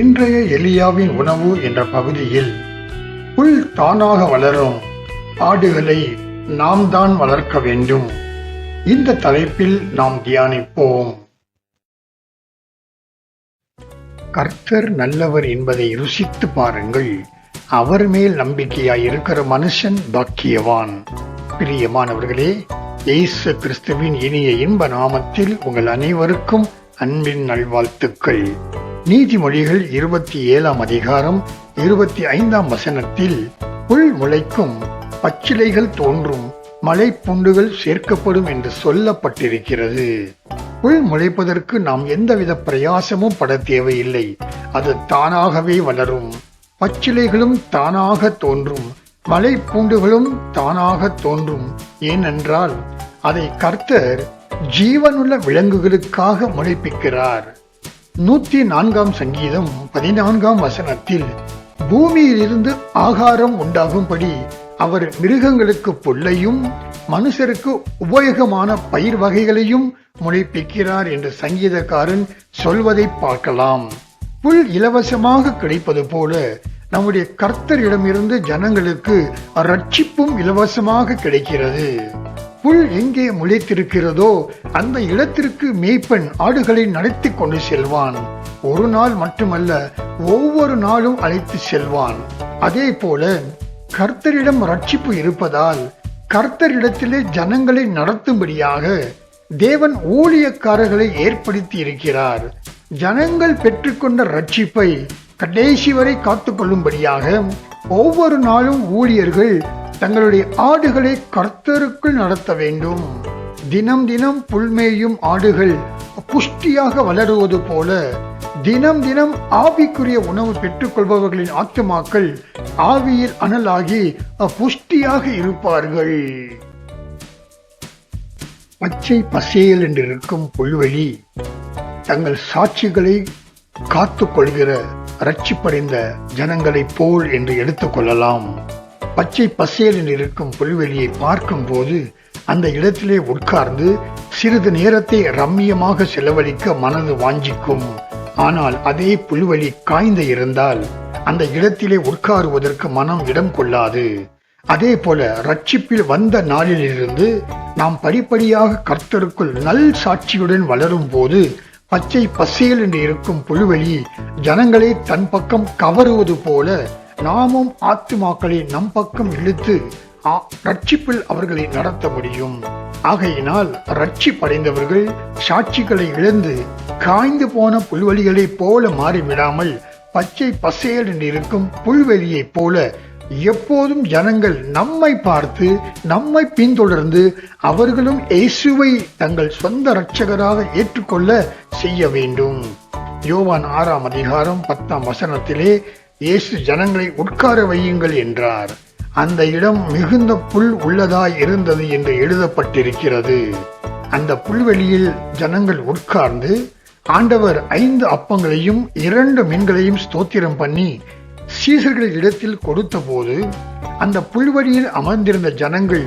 இன்றைய எலியாவின் உணவு என்ற பகுதியில் புல் தானாக வளரும் ஆடுகளை நாம் தான் வளர்க்க வேண்டும். இந்த தலைப்பில் நாம் தியானிப்போம். கர்த்தர் நல்லவர் என்பதை ருசித்து பாருங்கள். அவர் மேல் நம்பிக்கையாய் இருக்கிற மனுஷன் பாக்கியவான். பிரியமானவர்களே, இயேசு கிறிஸ்துவின் இனிய இன்ப நாமத்தில் உங்கள் அனைவருக்கும் அன்பின் நல்வாழ்த்துக்கள். நீதிமொழிகள் 27 அதிகாரம் 25 வசனத்தில் புல் முளைக்கும், பச்சிலைகள் தோன்றும், மலை புண்டுகள் சேர்க்கப்படும் என்று சொல்லப்பட்டிருக்கிறது. புல் முளைப்பதற்கு நாம் எந்தவித பிரயாசமும் பட தேவையில்லை. அது தானாகவே வளரும். பச்சிலைகளும் தானாக தோன்றும், மலை பூண்டுகளும் தானாக தோன்றும். ஏனென்றால் அதை கர்த்தர் ஜீவனுள்ள விலங்குகளுக்காக முளைப்பிக்கிறார். 104 சங்கீதம் 14 வசனத்தில் பூமியிலிருந்து ஆகாரம் உண்டாகும்படி அவர் மிருகங்களுக்கு புல்லையும் மனுஷருக்கு உபயோகமான பயிர் வகைகளையும் முளைப்பிக்கிறார் என்று சங்கீதக்காரன் சொல்வதை பார்க்கலாம். புல் இலவசமாக கிடைப்பது போல நம்முடைய கர்த்தரிடமிருந்து ஜனங்களுக்கு ரட்சிப்பும் இலவசமாக கிடைக்கிறது. புல் எங்கே முளைத்திருக்கிறதோ அந்த இடத்திற்கு மேய்ப்பன் ஆடுகளை நடத்தி கொண்டு செல்வான். ஒரு நாள் மட்டுமல்ல, ஒவ்வொரு நாளும் அழைத்து செல்வான். அதே போல கர்த்தரிடம் ரட்சிப்பு இருப்பதால் கர்த்தரிடத்திலே ஜனங்களை நடத்தும்படியாக தேவன் ஊழியக்காரர்களை ஏற்படுத்தி இருக்கிறார். ஜனங்கள் பெற்றுக்கொண்ட ரட்சிப்பை கடைசி வரை காத்துக்கொள்ளும்படியாக ஒவ்வொரு நாளும் ஊழியர்கள் தங்களுடைய ஆடுகளை கர்த்தருக்குள் நடத்த வேண்டும். தினம் தினம் புல்மேயும் ஆடுகள் புஷ்டியாக வளருவது போல தினம் தினம் ஆவிக்குரிய உணவு பெற்றுக்கொள்பவர்களின் ஆத்துமாக்கள் ஆவியில் அனலாகி புஷ்டியாக இருப்பார்கள். பச்சை பசேல் என்றிருக்கும் புல்வெளி தங்கள் சாட்சிகளை காத்துக் கொள்கிற ரட்சிப்படைந்த ஜனங்களைப் போல் என்று எடுத்துக்கொள்ளலாம். பச்சை பசேல் என்று இருக்கும் புல்வெளியை பார்க்கும் போது அந்த இடத்திலே உட்கார்ந்து சிறிது நேரத்தை ரம்மியமாக செலவழிக்க மனது வாஞ்சிக்கும். ஆனால் அதே புல்வெளி காய்ந்து இருந்தால் அந்த இடத்திலே உட்காருவதற்கு மனம் இடம் கொள்ளாது. அதே போல ரட்சிப்பில் வந்த நாளிலிருந்து நாம் படிப்படியாக கர்த்தருக்குள் நல் சாட்சியுடன் வளரும் போது பச்சை பசேல் என்று இருக்கும் புல்வெளி ஜனங்களை தன் பக்கம் கவருவது போல நாமும் ஆத்துமாக்களை நம் பக்கம் இழுத்து ரட்சிப்பில் அவர்களை நடத்த முடியும். ஆகையினால் ரட்சிப்படைந்தவர்கள் சாட்சிகளை இழந்து காய்ந்து போன புல்வெளிகளைப் போல மாறிவிடாமல் பச்சை பசேல் என்று இருக்கும் புல்வெளியைப் போல எப்போதும் ஜனங்கள் நம்மை பார்த்து நம்மை பின்தொடர்ந்து அவர்களும் இயேசுவை தங்கள் சொந்த இரட்சகராக ஏற்றுக்கொள்ள செய்ய வேண்டும். யோவான் 6 அதிகாரம் 10 வசனத்திலே இயேசு ஜனங்களை உட்கார வையுங்கள் என்றார். அந்த இடம் மிகுந்த புல் உள்ளதாய் இருந்தது என்று எழுதப்பட்டிருக்கிறது. அந்த புல்வெளியில் ஜனங்கள் உட்கார்ந்து ஆண்டவர் 5 அப்பங்களையும் 2 மீன்களையும் ஸ்தோத்திரம் பண்ணி சீசர்கள் இடத்தில் கொடுத்த போது அந்த புல்வெளியில் அமர்ந்திருந்த ஜனங்கள்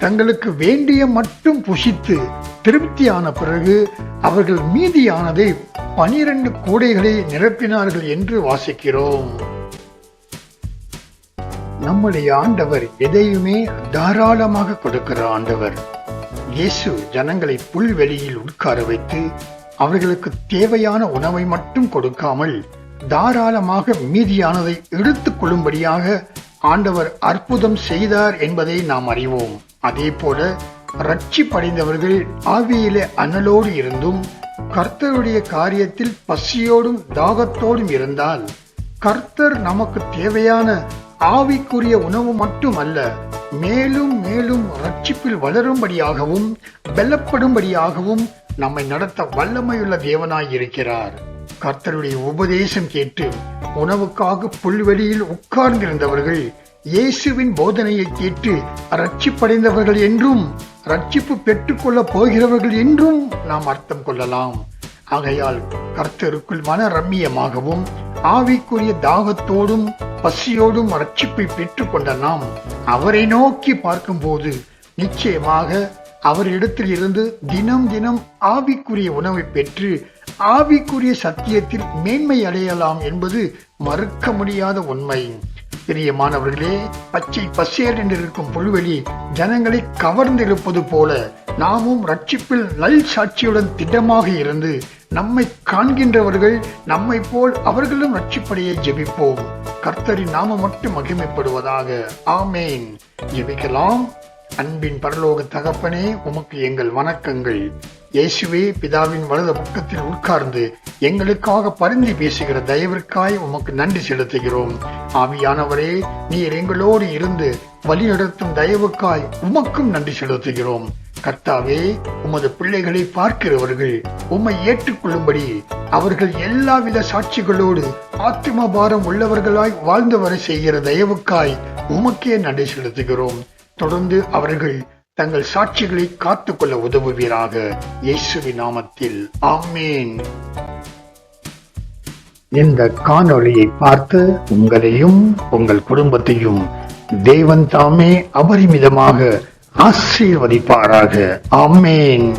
தங்களுக்கு வேண்டிய மட்டும் புசித்து திருப்தியான பிறகு அவர்கள் மீதியானதை 12 கூடைகளை நிரப்பினார்கள் என்று வாசிக்கிறோம். நம்முடைய ஆண்டவர் எதையுமே தாராளமாக கொடுக்கிற ஆண்டவர். இயேசு ஜனங்களை புல்வெளியில் உட்கார வைத்து அவர்களுக்கு தேவையான உணவை மட்டும் கொடுக்காமல் தாராளமாக மீதியானதை எடுத்துக் கொள்ளும்படியாக ஆண்டவர் அற்புதம் செய்தார் என்பதை நாம் அறிவோம். அதே போல ரட்சிப்படைந்தவர்கள் ஆவியிலே அனலோடு இருந்தும் கர்த்தருடைய காரியத்தில் பசியோடும் தாகத்தோடும் இருந்தால் கர்த்தர் நமக்கு தேவையான ஆவிக்குரிய உணவு மட்டுமல்ல, மேலும் மேலும் ரட்சிப்பில் வளரும்படியாகவும் பலப்படும்படியாகவும் நம்மை நடத்த வல்லமையுள்ள தேவனாய் இருக்கிறார். கர்த்தருடைய உபதேசம் கேட்டு உணவுக்காக புல்வெளியில் உட்கார்ந்திருந்தவர்கள் இயேசுவின் போதனையை கேட்டு ரட்சிப்படைந்தவர்கள் என்றும் ரட்சிப்பு பெற்றுக்கொள்ள போகிறவர்கள் என்றும் நாம் அர்த்தம் கொள்ளலாம். ஆகையால் கர்த்தருக்குள் மன ரம்மியமாகவும் ஆவிக்குரிய தாகத்தோடும் பசியோடும் ரட்சிப்பை பெற்றுக்கொண்ட நாம் அவரை நோக்கி பார்க்கும்போது நிச்சயமாக அவரிடத்தில் இருந்து தினம் தினம் ஆவிக்குரிய உணவை பெற்று ஆவிக்குரிய சத்தியத்தில் மேன்மை அடையலாம் என்பது மறுக்க முடியாத உண்மை. பிரியமானவர்களே, பச்சை பசேல் என்றிருக்கும் புல்வெளி ஜனங்களை கவர்ந்திருப்பது போல நாமும் ரட்சிப்பில் நல் சாட்சியுடன் திடமாக இருந்து நம்மை காண்கின்றவர்கள் நம்மை போல் அவர்களும் ரட்சிப்படைய ஜெபிப்போம். கர்த்தரின் நாமம் மட்டும் மகிமைப்படுவதாக. ஆமேன். ஜெபிக்கலாம். அன்பின் பரலோக தகப்பனே, உமக்கு எங்கள் வணக்கங்கள். இயேசுவே, பிதாவின் வலது பக்கத்தில் உட்கார்ந்து எங்களுக்காக பரிந்து பேசுகிற தயவிற்காய் உமக்கு நன்றி செலுத்துகிறோம். ஆவியானவரே, நீர் எங்களோடு இருந்து வழிநடத்தும் தயவுக்காய் உமக்கும் நன்றி செலுத்துகிறோம். கர்த்தாவே, உமது பிள்ளைகளை பார்க்கிறவர்கள் உம்மை ஏற்றுக்கொள்ளும்படி அவர்கள் எல்லாவித சாட்சிகளோடு ஆத்ம பாரம் உள்ளவர்களாய் வாழ்ந்து வர செய்கிற தயவுக்காய் உமக்கே நன்றி செலுத்துகிறோம். தொடர்ந்து அவர்கள் தங்கள் சாட்சிகளை காத்துக்கொள்ள உதவுவீராக. இயேசுவின் நாமத்தில் ஆமேன். இந்த காணொளியை பார்த்து உங்களையும் உங்கள் குடும்பத்தையும் தேவன் தாமே அபரிமிதமாக ஆசீர்வதிப்பாராக. ஆமேன்.